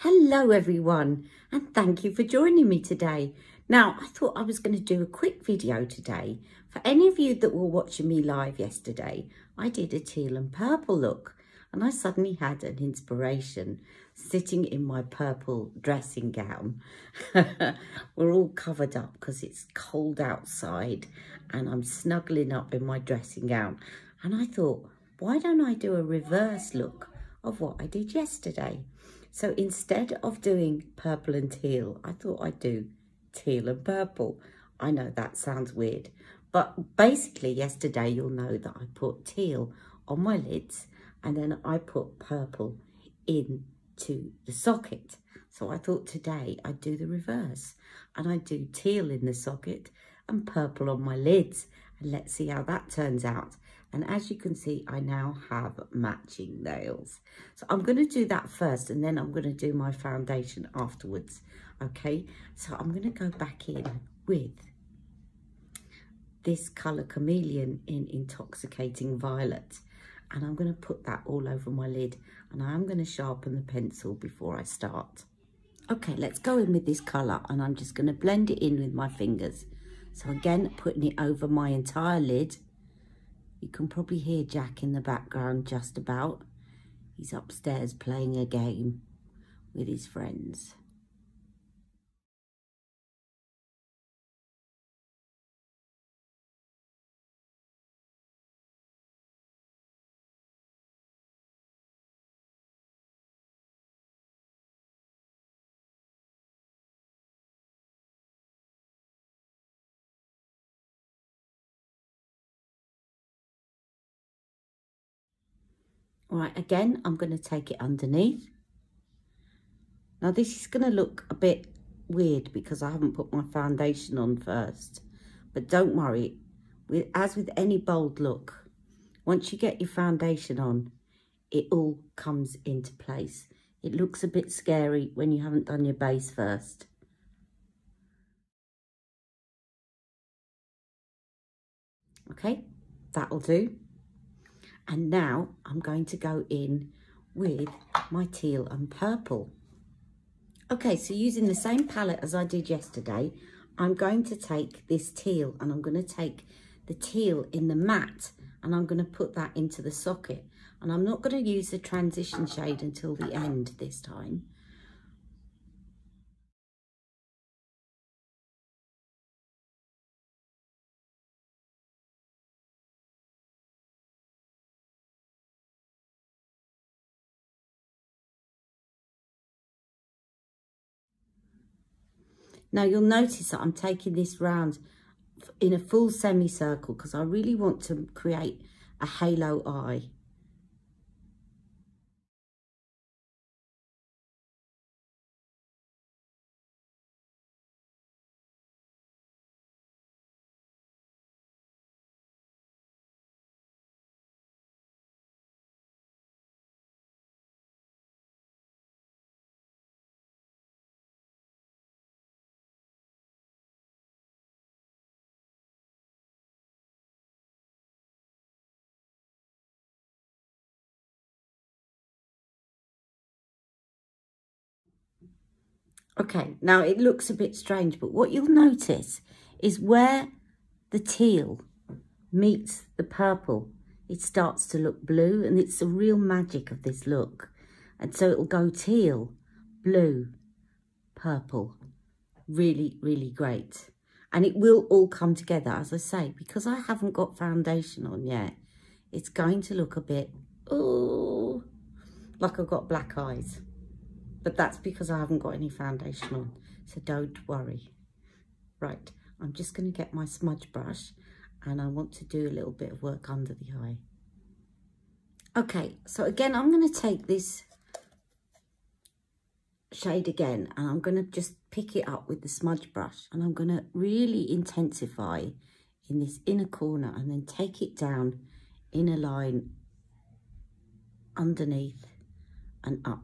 Hello everyone, and thank you for joining me today. Now, I thought I was going to do a quick video today. For any of you that were watching me live yesterday, I did a teal and purple look, and I suddenly had an inspiration sitting in my purple dressing gown. We're all covered up because it's cold outside and I'm snuggling up in my dressing gown. And I thought, why don't I do a reverse look of what I did yesterday? So instead of doing purple and teal, I thought I'd do teal and purple. I know that sounds weird, but basically yesterday you'll know that I put teal on my lids and then I put purple into the socket. So I thought today I'd do the reverse and I'd do teal in the socket and purple on my lids, and let's see how that turns out. And as you can see, I now have matching nails. So I'm going to do that first and then I'm going to do my foundation afterwards. Okay, so I'm going to go back in with this colour Chameleon in Intoxicating Violet. And I'm going to put that all over my lid. And I'm going to sharpen the pencil before I start. Okay, let's go in with this colour and I'm just going to blend it in with my fingers. So again, putting it over my entire lid. You can probably hear Jack in the background just about. He's upstairs playing a game with his friends. All right, again, I'm going to take it underneath. Now this is going to look a bit weird because I haven't put my foundation on first. But don't worry, as with any bold look, once you get your foundation on, it all comes into place. It looks a bit scary when you haven't done your base first. Okay, that'll do. And now I'm going to go in with my teal and purple. Okay, so using the same palette as I did yesterday, I'm going to take this teal and I'm going to take the teal in the matte and I'm going to put that into the socket. And I'm not going to use the transition shade until the end this time. Now you'll notice that I'm taking this round in a full semicircle because I really want to create a halo eye. Okay, now it looks a bit strange, but what you'll notice is where the teal meets the purple, it starts to look blue, and it's the real magic of this look. And so it'll go teal, blue, purple. Really, really great. And it will all come together, as I say, because I haven't got foundation on yet. It's going to look a bit, oh, like I've got black eyes. But that's because I haven't got any foundation on, so don't worry. Right, I'm just going to get my smudge brush and I want to do a little bit of work under the eye. Okay, so again, I'm going to take this shade again and I'm going to just pick it up with the smudge brush and I'm going to really intensify in this inner corner and then take it down in a line underneath and up.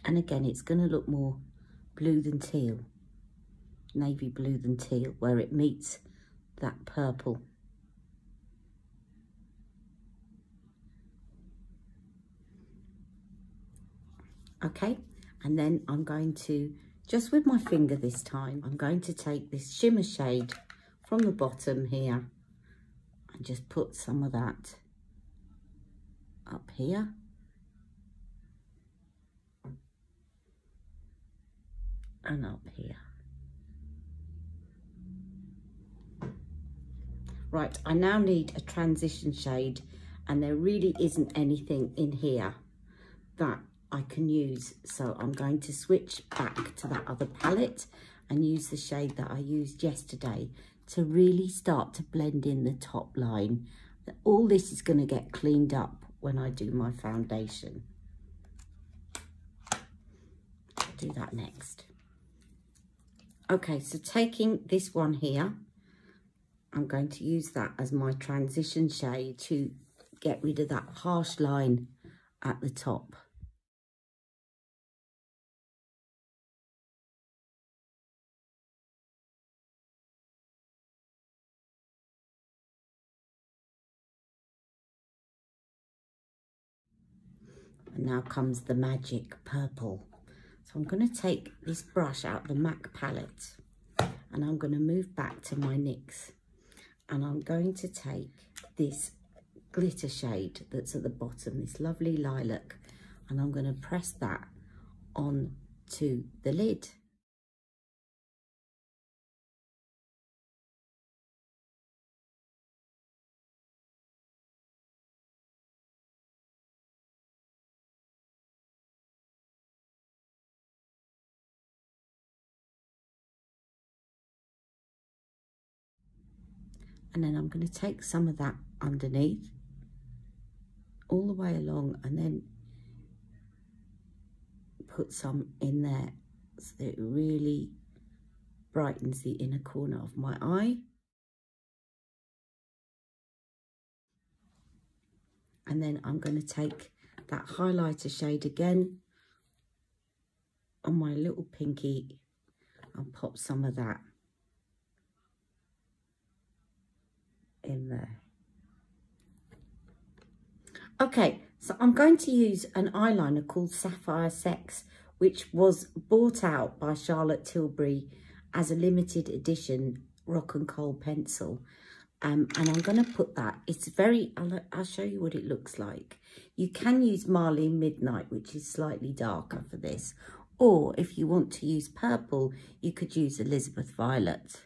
And again, it's going to look more blue than teal, navy blue than teal, where it meets that purple. Okay, and then I'm going to, just with my finger this time, I'm going to take this shimmer shade from the bottom here and just put some of that up here. And up here. Right, I now need a transition shade, and there really isn't anything in here that I can use. So I'm going to switch back to that other palette and use the shade that I used yesterday to really start to blend in the top line. All this is going to get cleaned up when I do my foundation. I'll do that next. Okay, so taking this one here, I'm going to use that as my transition shade to get rid of that harsh line at the top. And now comes the magic purple. So I'm going to take this brush out of the MAC palette and I'm going to move back to my NYX, and I'm going to take this glitter shade that's at the bottom, this lovely lilac, and I'm going to press that on to the lid. And then I'm going to take some of that underneath, all the way along, and then put some in there so that it really brightens the inner corner of my eye. And then I'm going to take that highlighter shade again on my little pinky and pop some of that in there. Okay, so I'm going to use an eyeliner called Sapphire Sex, which was bought out by Charlotte Tilbury as a limited edition rock and kohl pencil. And I'm going to put that, it's very, I'll show you what it looks like. You can use Marlene Midnight, which is slightly darker for this. Or if you want to use purple, you could use Elizabeth Violet.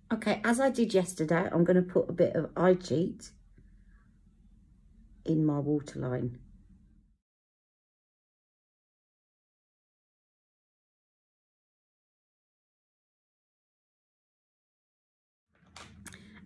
Okay, as I did yesterday, I'm going to put a bit of eye cheat in my waterline.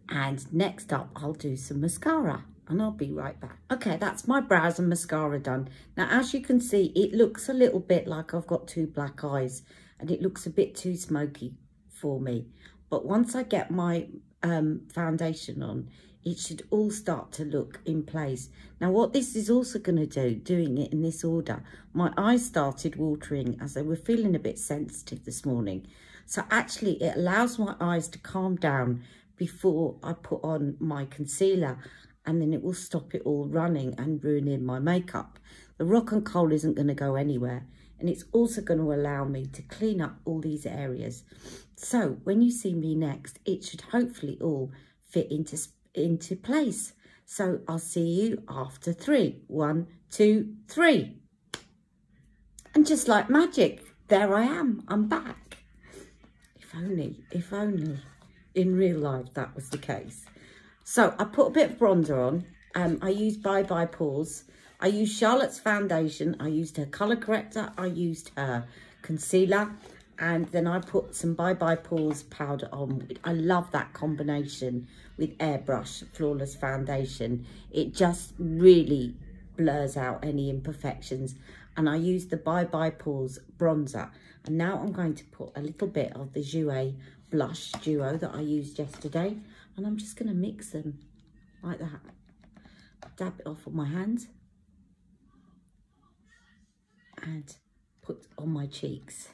And next up, I'll do some mascara and I'll be right back. Okay, that's my brows and mascara done. Now, as you can see, it looks a little bit like I've got two black eyes and it looks a bit too smoky for me. But once I get my foundation on, it should all start to look in place. Now, what this is also going to do, doing it in this order, my eyes started watering as they were feeling a bit sensitive this morning. So actually, it allows my eyes to calm down before I put on my concealer, and then it will stop it all running and ruining my makeup. The rock and kohl isn't going to go anywhere, and it's also going to allow me to clean up all these areas. So when you see me next, it should hopefully all fit into place. So I'll see you after 3. 1, 2, 3. And just like magic, there I am. I'm back. If only in real life that was the case. So I put a bit of bronzer on. I used Bye Bye Pores. I used Charlotte's foundation. I used her colour corrector. I used her concealer, and then I put some Bye Bye Pools powder on. I love that combination with Airbrush Flawless Foundation. It just really blurs out any imperfections. And I used the Bye Bye Pools bronzer. And now I'm going to put a little bit of the Jouer blush duo that I used yesterday. And I'm just going to mix them like that. Dab it off on my hands. And put on my cheeks.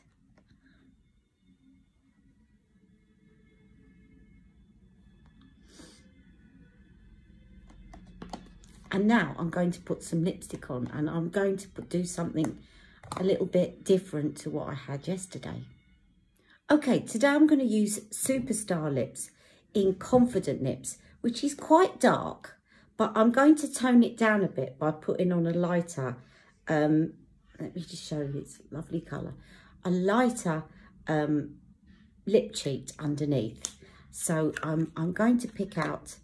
And now I'm going to put some lipstick on, and I'm going to do something a little bit different to what I had yesterday. Okay, today I'm going to use Superstar Lips in Confident Lips, which is quite dark, but I'm going to tone it down a bit by putting on a lighter, let me just show you its lovely colour, a lighter lip cheat underneath. So I'm going to pick out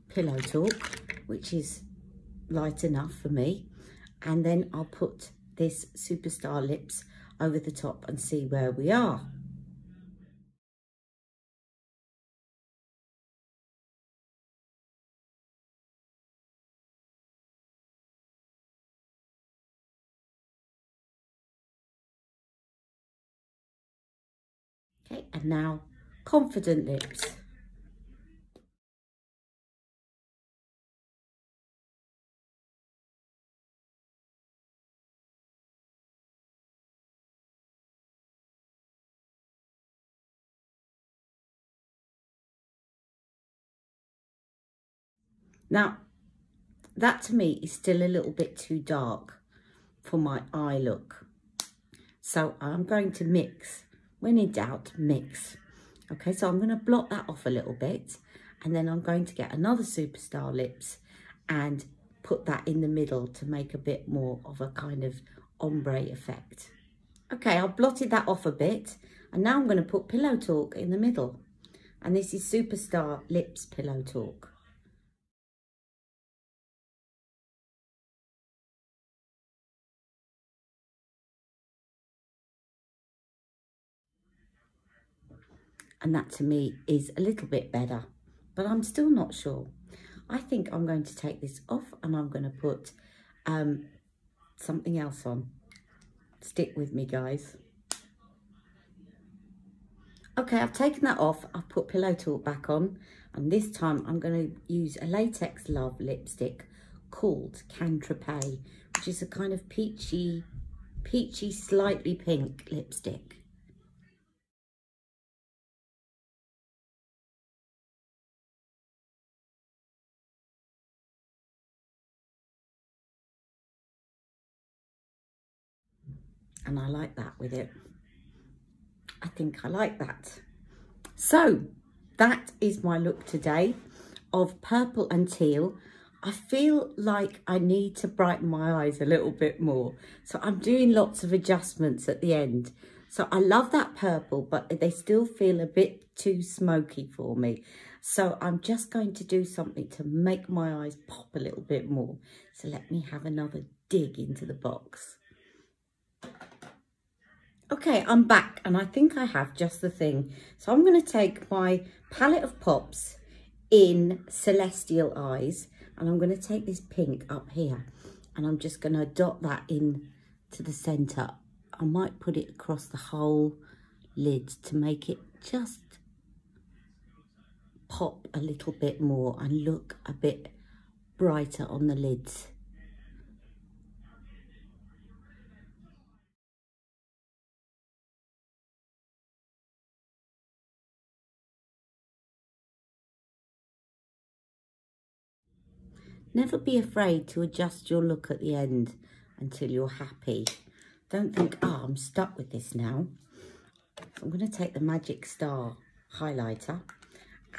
Pillow Talk, which is light enough for me, and then I'll put this Superstar Lips over the top and see where we are. Okay, and now Confident Lips. Now, that to me is still a little bit too dark for my eye look. So I'm going to mix. When in doubt, mix. Okay, so I'm going to blot that off a little bit. And then I'm going to get another Superstar Lips and put that in the middle to make a bit more of a kind of ombre effect. Okay, I've blotted that off a bit. And now I'm going to put Pillow Talk in the middle. And this is Superstar Lips Pillow Talk. And that to me is a little bit better, but I'm still not sure. I think I'm going to take this off and I'm going to put something else on. Stick with me, guys. Okay, I've taken that off. I've put Pillow Talk back on, and this time I'm going to use a Latex Love lipstick called Cantrapé, which is a kind of peachy, slightly pink lipstick. And I like that with it. I think I like that. So that is my look today of purple and teal. I feel like I need to brighten my eyes a little bit more. So I'm doing lots of adjustments at the end. So I love that purple, but they still feel a bit too smoky for me. So I'm just going to do something to make my eyes pop a little bit more. So let me have another dig into the box. Okay, I'm back, and I think I have just the thing. So I'm going to take my palette of pops in Celestial Eyes, and I'm going to take this pink up here, and I'm just going to dot that in to the centre. I might put it across the whole lid to make it just pop a little bit more and look a bit brighter on the lids. Never be afraid to adjust your look at the end until you're happy. Don't think, oh, I'm stuck with this now. So I'm going to take the Magic Star highlighter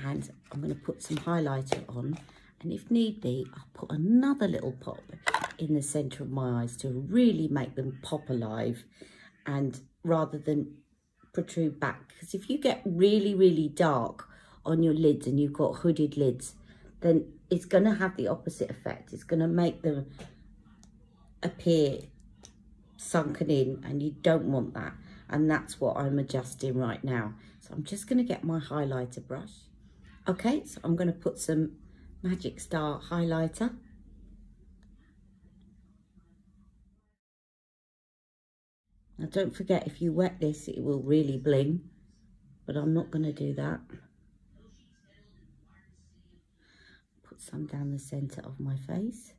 and I'm going to put some highlighter on. And if need be, I'll put another little pop in the centre of my eyes to really make them pop alive, and rather than protrude back. Because if you get really, really dark on your lids and you've got hooded lids, then it's going to have the opposite effect. It's going to make them appear sunken in, and you don't want that. and that's what I'm adjusting right now. So I'm just going to get my highlighter brush. Okay, so I'm going to put some Magic Star highlighter. Now don't forget, if you wet this, it will really bling, but I'm not going to do that. Put some down the centre of my face.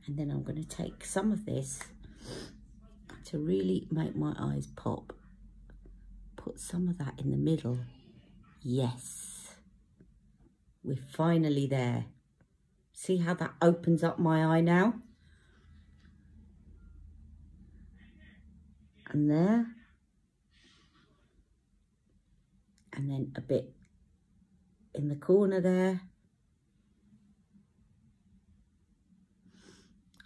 And then I'm going to take some of this to really make my eyes pop. Put some of that in the middle. Yes. We're finally there. See how that opens up my eye now? And there. And then a bit in the corner there.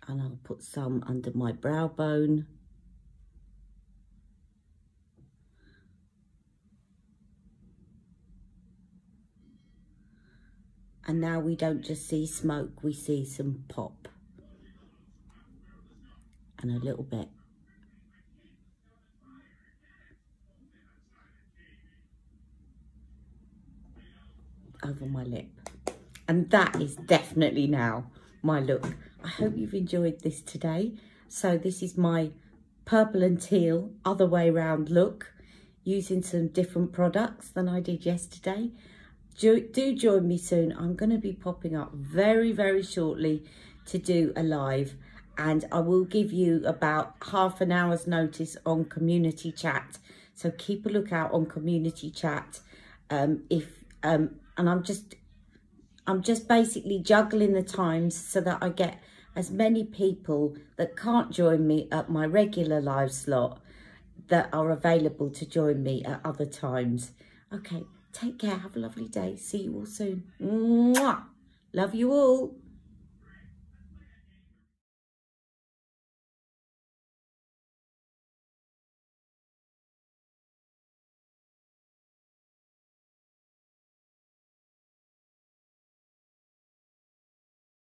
And I'll put some under my brow bone. And now we don't just see smoke, we see some pop. And a little bit. Over my lip. And that is definitely now my look. I hope you've enjoyed this today. So this is my purple and teal other way round look, using some different products than I did yesterday. Do join me soon. I'm going to be popping up very, very shortly to do a live, and I will give you about half an hour's notice on community chat. So keep a lookout on community chat. And I'm just basically juggling the times so that I get as many people that can't join me at my regular live slot that are available to join me at other times. Okay, take care. Have a lovely day. See you all soon. Mwah! Love you all.